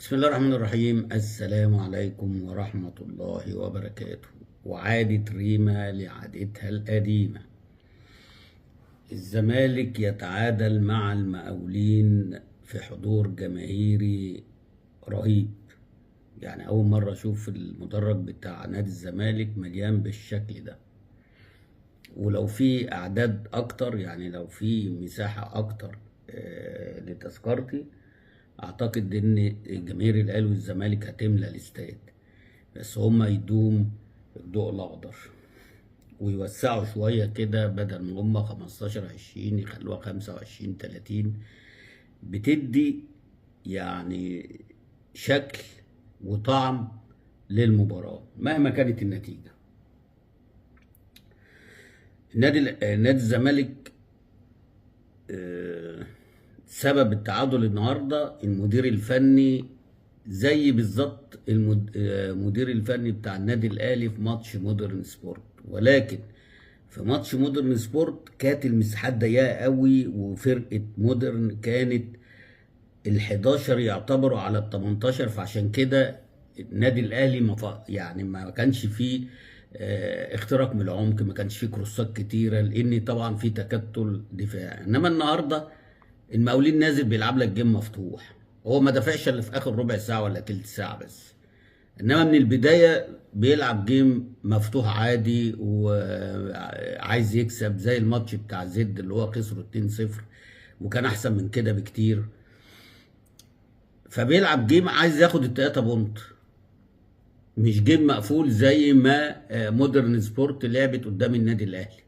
بسم الله الرحمن الرحيم. السلام عليكم ورحمة الله وبركاته. وعادت ريما لعادتها القديمة. الزمالك يتعادل مع المقاولين في حضور جماهيري رهيب. يعني أول مرة أشوف المدرج بتاع نادي الزمالك مليان بالشكل ده، ولو في أعداد أكتر، يعني لو في مساحة أكتر لتذكرتي، اعتقد ان جماهير الاهلي والزمالك هتملى الاستاد، بس هما يدوم الضوء الاخضر ويوسعوا شويه كده، بدل ما هما 15 20 يخلوها 25 30. بتدي يعني شكل وطعم للمباراه مهما كانت النتيجه. نادي الزمالك سبب التعادل النهارده المدير الفني، زي بالظبط المدير الفني بتاع النادي الاهلي في ماتش مودرن سبورت. ولكن في ماتش مودرن سبورت كانت المساحات ضيقه قوي، وفرقه مودرن كانت ال11 يعتبروا على ال18، فعشان كده النادي الاهلي يعني ما كانش فيه اختراق من العمق، ما كانش فيه كروسات كتيره، لان طبعا في تكتل دفاعي. انما النهارده المقاولين نازل بيلعب لك جيم مفتوح، هو ما دافعش الا في اخر ربع ساعه ولا تلت ساعه بس، انما من البدايه بيلعب جيم مفتوح عادي وعايز يكسب، زي الماتش بتاع زد اللي هو خسره 2-0 وكان احسن من كده بكتير. فبيلعب جيم عايز ياخد التلاته بونت، مش جيم مقفول زي ما مودرن سبورت لعبت قدام النادي الاهلي.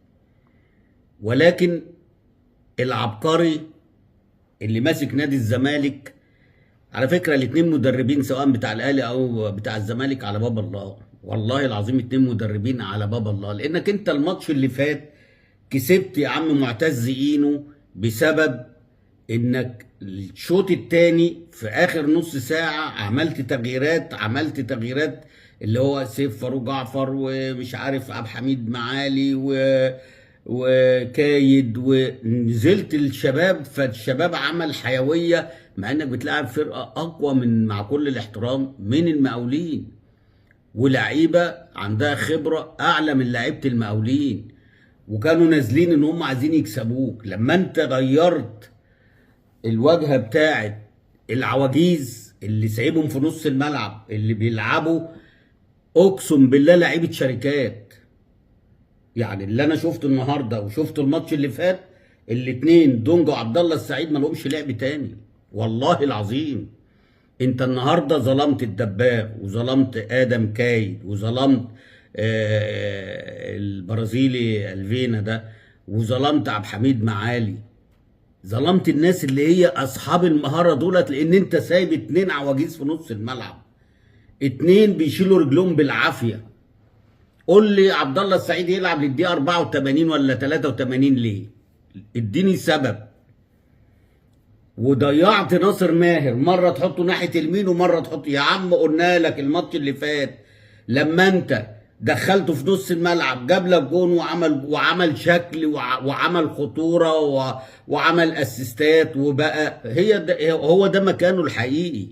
ولكن العبقري اللي ماسك نادي الزمالك، على فكره الاتنين مدربين سواء بتاع الاهلي او بتاع الزمالك على باب الله، والله العظيم اتنين مدربين على باب الله. لانك انت الماتش اللي فات كسبت يا عم معتز اينو بسبب انك الشوط الثاني في اخر نص ساعه عملت تغييرات اللي هو سيف فاروق جعفر ومش عارف عبد الحميد معالي وكايد، ونزلت الشباب، فالشباب عمل حيويه، مع انك بتلعب فرقه اقوى مع كل الاحترام من المقاولين، ولعيبه عندها خبره اعلى من لعيبه المقاولين، وكانوا نازلين ان هم عايزين يكسبوك. لما انت غيرت الواجهه بتاعت العواجيز اللي سايبهم في نص الملعب اللي بيلعبوا، اقسم بالله لعيبه شركات. يعني اللي انا شفته النهارده وشفت الماتش اللي فات، الاتنين دونجا وعبد الله السعيد ما لهمش لعب تاني، والله العظيم. انت النهارده ظلمت الدباغ، وظلمت ادم كايد، وظلمت البرازيلي الفينا ده، وظلمت عبد الحميد معالي، ظلمت الناس اللي هي اصحاب المهاره دولت، لان انت سايب اتنين عواجيز في نص الملعب، اتنين بيشيلوا رجلهم بالعافيه. قول لي عبد الله السعيد يلعب للدقيقه 84 ولا 83 ليه؟ اديني سبب. وضيعت ناصر ماهر، مره تحطه ناحيه اليمين ومره تحطه، يا عم قلنا لك الماتش اللي فات لما انت دخلته في نص الملعب جاب لك جون وعمل شكل وعمل خطوره وعمل اسيستات، وبقى هو ده مكانه الحقيقي.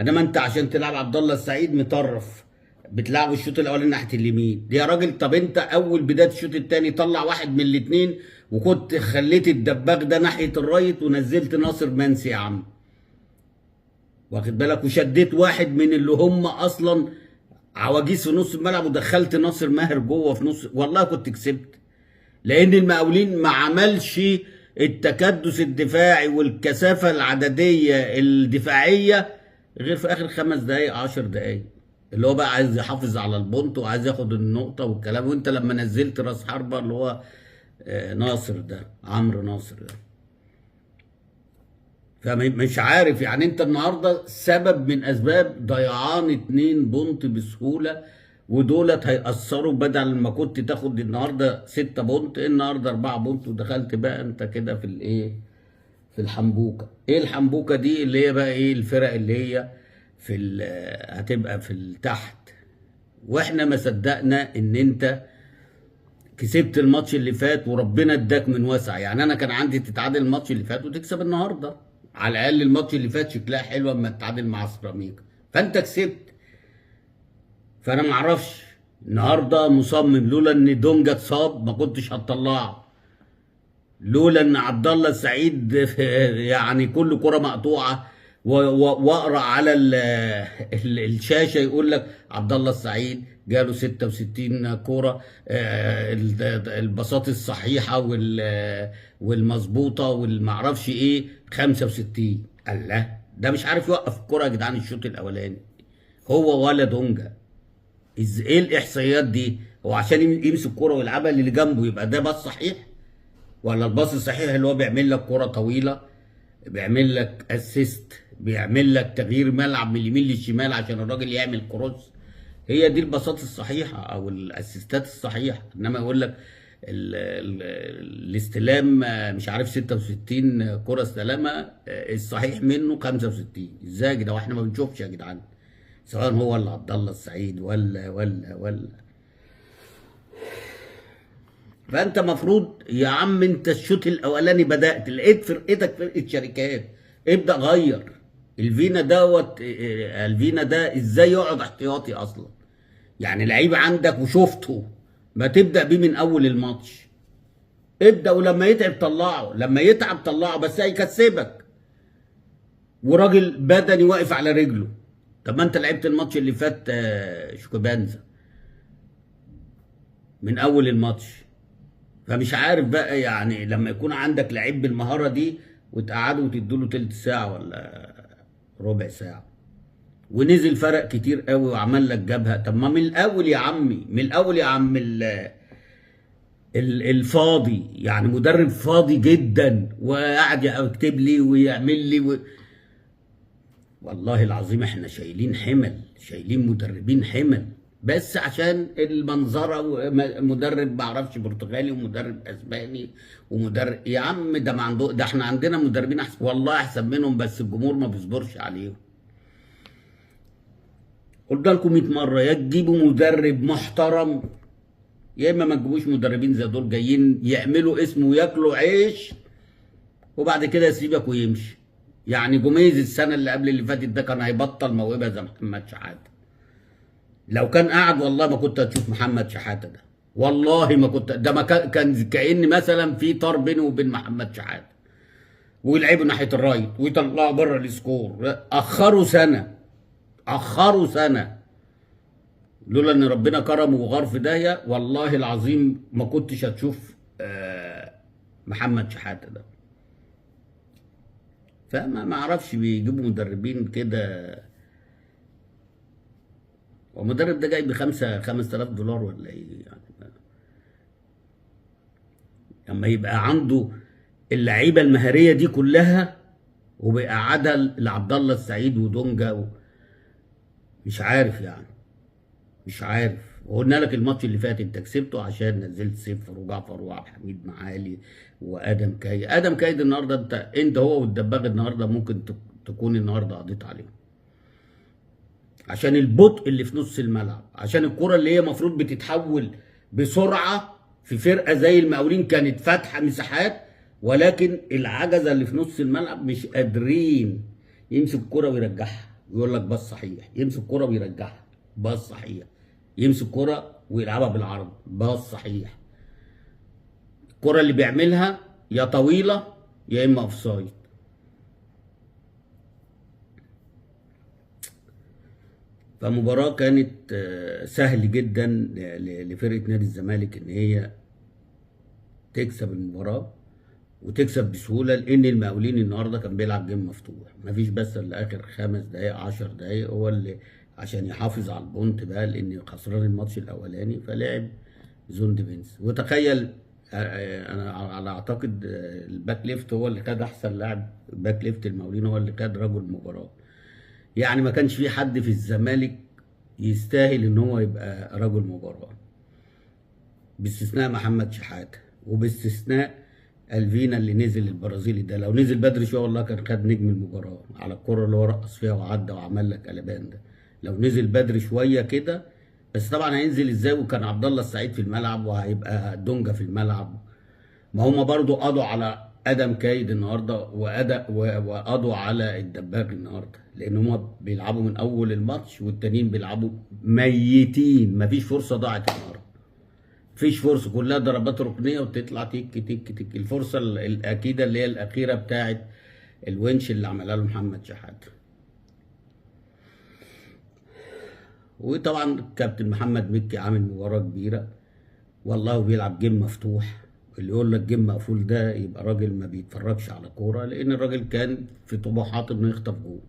انما انت عشان تلعب عبد الله السعيد مطرف، بتلعبوا الشوط الاولاني ناحيه اليمين دي يا راجل. طب انت اول بدايه الشوط الثاني طلع واحد من الاثنين، وكنت خليت الدباغ ده ناحيه الرايت ونزلت ناصر منسي يا عم، واخد بالك، وشديت واحد من اللي هم اصلا عواجيز في نص الملعب ودخلت ناصر ماهر جوه في نص، والله كنت كسبت. لان المقاولين ما عملش التكدس الدفاعي والكثافه العدديه الدفاعيه غير في اخر 5 دقائق 10 دقائق، اللي هو بقى عايز يحافظ على البونت وعايز ياخد النقطه والكلام. وانت لما نزلت راس حربه اللي هو ناصر ده، عمرو ناصر ده، فمش عارف يعني. انت النهارده سبب من اسباب ضيعان 2 بونت بسهوله، ودولت هيأثروا. بدل ما كنت تاخد النهارده 6 بونت، النهارده 4 بونت، ودخلت بقى انت كده في الايه، في الحنبوكه. ايه الحنبوكه دي؟ اللي هي بقى ايه؟ الفرق اللي هي هتبقى في التحت. واحنا ما صدقنا ان انت كسبت الماتش اللي فات وربنا اداك من واسع. يعني انا كان عندي تتعادل الماتش اللي فات وتكسب النهارده، على الاقل الماتش اللي فات شكلها حلوه اما تتعادل مع سيراميكا، فانت كسبت. فانا ما اعرفش النهارده مصمم، لولا ان دونجا اتصاب ما كنتش هتطلعه، لولا ان عبد الله السعيد يعني كل كره مقطوعه واقرا على الشاشه يقول لك عبد الله السعيد جاله 66 كوره، البساط الصحيحه والمظبوطه والمعرفش ايه 65. الله، ده مش عارف يوقف الكوره يا جدعان الشوط الاولاني هو ولا دونجا. ايه الاحصائيات دي؟ هو عشان يمسك كوره ويلعبها اللي جنبه يبقى ده باص صحيح؟ ولا الباص الصحيح اللي هو بيعمل لك كرة طويلة، بيعمل لك اسيست، بيعمل لك تغيير ملعب من اليمين للشمال عشان الراجل يعمل كروس؟ هي دي الباصات الصحيحة او الاسيستات الصحيحة. انما يقول لك الاستلام مش عارف 66 كرة استلامها، الصحيح منه 65. ازاي يا جدعان؟ واحنا ما بنشوفش يا جدعان؟ سواء هو ولا عبد الله السعيد ولا فانت مفروض يا عم انت الشوط الاولاني بدات لقيت فرقتك فرقه شركات، ابدا غير الفينا الفينا ده ازاي يقعد احتياطي اصلا؟ يعني لعيب عندك وشفته، ما تبدا بيه من اول الماتش، ابدا ولما يتعب طلعه، لما يتعب طلعه، بس هيكسبك وراجل بدني واقف على رجله. طب ما انت لعبت الماتش اللي فات شوكوبانزا من اول الماتش، فمش عارف بقى يعني لما يكون عندك لعيب بالمهاره دي وتقعده وتديله تلت ساعه ولا ربع ساعه ونزل فرق كتير قوي وعمل لك جبهه. طب ما من الاول يا عمي، من الاول يا عم الفاضي، يعني مدرب فاضي جدا وقاعد يكتب لي ويعمل لي والله العظيم احنا شايلين حمل، شايلين مدربين حمل بس عشان المنظره، مدرب معرفش برتغالي ومدرب اسباني ومدرب يا عم ده ما عنده، ده احنا عندنا مدربين احسن والله احسن منهم، بس الجمهور ما بيصبرش عليهم. قلت لكم 100 مره، يا تجيبوا مدرب محترم يا اما ما تجيبوش مدربين زي دول جايين يعملوا اسم وياكلوا عيش وبعد كده يسيبك ويمشي. يعني جوميز السنه اللي قبل اللي فاتت ده كان هيبطل موهبه زي محمد شحاته. لو كان قاعد والله ما كنت هتشوف محمد شحاته ده، والله ما كنت، ده ما كان كأن مثلا في طار بينه وبين محمد شحاته ويلعبوا ناحيه الرايت ويطلعوا بره السكور. اخروا سنه لولا ان ربنا كرمه وغار في داهيه، والله العظيم ما كنتش هتشوف محمد شحاته ده. فما اعرفش بيجيبوا مدربين كده. والمدرب ده جاي ب 5000 دولار ولا ايه يعني؟ لما يبقى عنده اللعيبه المهاريه دي كلها وبيقعدها لعبد الله السعيد ودونجا مش عارف يعني، مش عارف. وقلنا لك الماتش اللي فات انت كسبته عشان نزلت صفر وجعفر وعبد الحميد معالي وادم كايد. ادم كايد النهارده انت هو والدباغ النهارده ممكن تكون النهارده قضيت عليهم عشان البطء اللي في نص الملعب، عشان الكرة اللي هي المفروض بتتحول بسرعة في فرقة زي المقاولين كانت فاتحة مساحات، ولكن العجزة اللي في نص الملعب مش قادرين يمسك الكرة ويرجعها. يقول لك باص صحيح، يمسك الكرة ويرجعها باص صحيح، يمسك الكرة ويلعبها بالعرض باص صحيح. الكرة اللي بيعملها يا طويلة يا إما أوفسايد. فمباراة كانت سهل جدا لفرقة نادي الزمالك ان هي تكسب المباراة وتكسب بسهولة، لان المقاولين النهارده كان بيلعب جيم مفتوح، مفيش بس الا اخر 5 دقايق 10 دقايق هو اللي عشان يحافظ على البونت بقى، لان خسران الماتش الاولاني فلعب زون ديفنس. وتخيل انا على اعتقد الباك ليفت هو اللي خد احسن لاعب، باك ليفت المقاولين هو اللي خد رجل المباراة. يعني ما كانش في حد في الزمالك يستاهل ان هو يبقى رجل مباراة باستثناء محمد شحاته وباستثناء الفينا اللي نزل البرازيلي ده. لو نزل بدري شويه والله كان خد نجم المباراة على الكرة اللي هو رقص فيها وعدى وعمل لك قلبان ده. لو نزل بدري شويه كده، بس طبعا هينزل ازاي وكان عبد الله السعيد في الملعب وهيبقى دونجا في الملعب؟ ما هم برضو قضوا على ادم كايد النهارده وقضوا على الدباغ النهارده، لان هم بيلعبوا من اول الماتش والتانيين بيلعبوا ميتين، مفيش فرصه ضاعت النهارده، مفيش فرصه، كلها ضربات ركنيه وتطلع تك تك تك. الفرصه الاكيده اللي هي الاخيره بتاعت الونش اللي عملها له محمد شحاته. وطبعا كابتن محمد مكي عامل مباراه كبيره والله، بيلعب جيم مفتوح. اللي يقول لك جيم مقفول ده يبقى راجل ما بيتفرجش على كوره، لان الراجل كان في طموحات انه يخطف جول،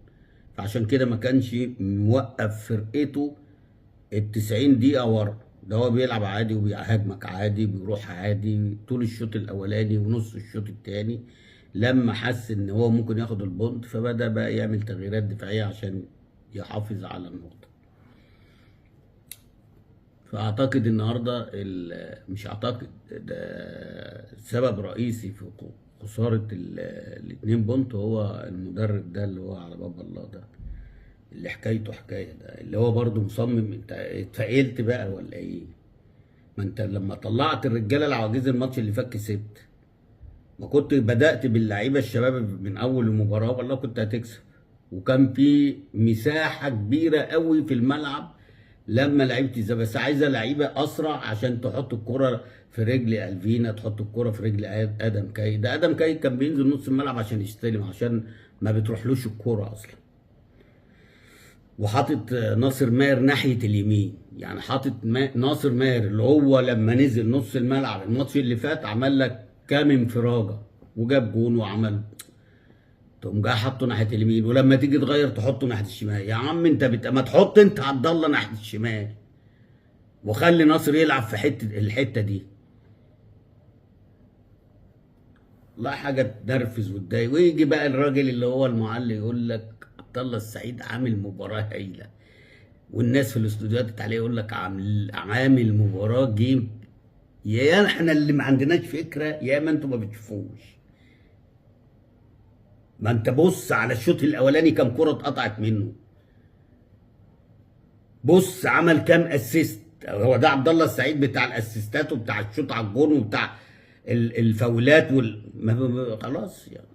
فعشان كده ما كانش موقف فرقته ال90 دقيقه ورا. ده هو بيلعب عادي وبيهاجمك عادي، بيروح عادي طول الشوط الاولاني ونص الشوط الثاني. لما حس ان هو ممكن ياخد البونت فبدا بقى يعمل تغييرات دفاعيه عشان يحافظ على النقطه. فاعتقد النهارده مش اعتقد، ده سبب رئيسي في خساره الاتنين بونت هو المدرب ده اللي هو على باب الله ده، اللي حكايته حكايه ده، اللي هو برضه مصمم. انت اتفائلت بقى ولا ايه؟ ما انت لما طلعت الرجاله العواجيز الماتش اللي فات كسبت، ما كنت بدات باللعيبه الشباب من اول المباراه والله كنت هتكسب، وكان في مساحه كبيره قوي في الملعب لما لعيبه بس عايزه لعيبه اسرع عشان تحط الكره في رجل الفينا، تحط الكره في رجل ادم كاي. ده ادم كاي كان بينزل نص الملعب عشان يستلم، عشان ما بتروحلوش الكره اصلا. وحاطط ناصر ماهر ناحيه اليمين، يعني حاطط ناصر ماهر اللي هو لما نزل نص الملعب الماتش اللي فات عمل لك كام انفراجه وجاب جون وعمل، تقوم جاي حاطه ناحيه اليمين، ولما تيجي تغير تحطه ناحيه الشمال. يا عم انت ما تحط انت عبد الله ناحيه الشمال وخلي ناصر يلعب في الحته دي. والله حاجه تنرفز وتضايق. ويجي بقى الراجل اللي هو المعلق يقول لك عبد الله السعيد عامل مباراه هايله، والناس في الاستوديوهات عليه يقول لك عامل مباراه جيم. يا احنا اللي ما عندناش فكره يا ما انتوا ما بتشوفوش. ما انت بص على الشوط الاولاني كام كره اتقطعت منه، بص عمل كام اسيست. هو ده عبد الله السعيد بتاع الاسيستات وبتاع الشوط على الجون وبتاع الفاولات خلاص يعني.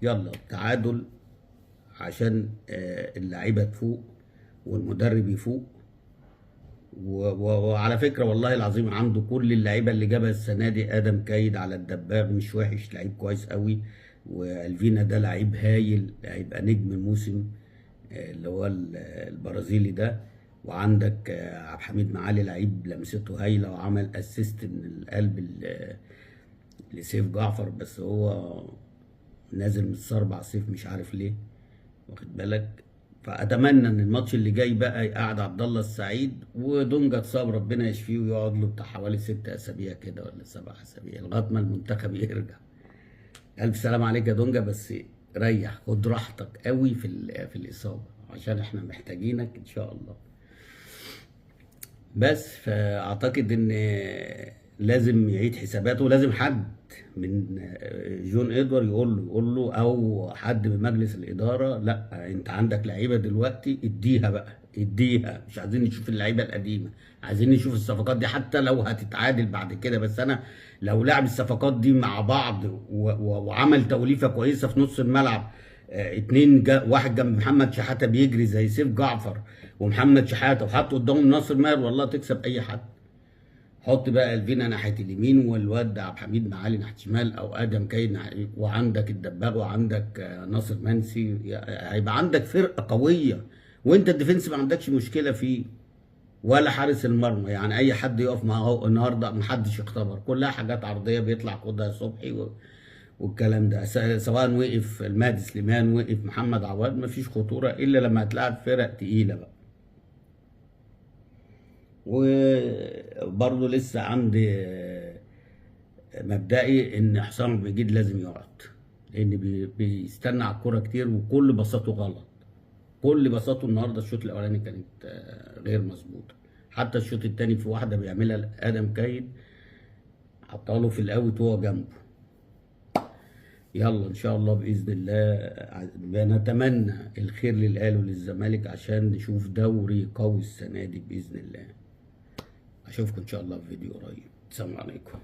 يلا تعادل عشان اللعيبه تفوق والمدرب يفوق. وعلى فكره والله العظيم عنده كل اللعيبه اللي جابها السنه دي. ادم كايد على الدباغ مش وحش، لعيب كويس قوي. والفينا ده لعيب هايل، هيبقى نجم الموسم اللي هو البرازيلي ده. وعندك عبد الحميد معالي لعيب لمسته هايله وعمل اسيست من القلب لسيف جعفر، بس هو نازل متصربع سيف مش عارف ليه، واخد بالك. فاتمنى ان الماتش اللي جاي بقى يقعد عبد الله السعيد ودونجا اتصاب ربنا يشفيه ويقعد له بتاع حوالي 6 اسابيع كده ولا 7 اسابيع لغايه ما المنتخب يرجع. الف سلام عليك يا دونجا، بس ريح خد راحتك قوي في الاصابه عشان احنا محتاجينك ان شاء الله. بس فاعتقد ان لازم يعيد حساباته، ولازم حد من جون ادوار يقول له او حد من مجلس الاداره، لا انت عندك لعيبه دلوقتي اديها بقى، اديها. مش عايزين نشوف اللعيبه القديمه، عايزين نشوف الصفقات دي حتى لو هتتعادل بعد كده. بس انا لو لعب الصفقات دي مع بعض وعمل توليفه كويسه في نص الملعب، اتنين واحد جنب محمد شحاته بيجري زي سيف جعفر ومحمد شحاته، وحط قدامهم ناصر ماهر، والله تكسب اي حد. حط بقى الفينا ناحيه اليمين والواد عبد الحميد معالي ناحيه الشمال او ادم كايد، وعندك الدباغ وعندك ناصر منسي، هيبقى عندك فرقه قويه. وانت الديفنس ما عندكش مشكله فيه ولا حارس المرمى، يعني اي حد يقف معاه النهارده ما حدش يختبر، كلها حاجات عرضيه بيطلع خدها صبحي والكلام ده. سواء وقف المهدي سليمان وقف محمد عواد ما فيش خطوره الا لما هتلاعب فرق تقيله بقى. وبرضه لسه عندي مبدئي ان حسام المجيد لازم يقعد، لان بيستنى على الكوره كتير وكل باصاته غلط. كل باصاته النهارده الشوط الاولاني كانت غير مظبوطه، حتى الشوط الثاني في واحده بيعملها ادم كايد حطها له في الاوت وهو جنبه. يلا ان شاء الله باذن الله بنتمنى الخير للاهلي وللزمالك عشان نشوف دوري قوي السنه دي باذن الله. اشوفكم ان شاء الله في فيديو قريب. السلام عليكم.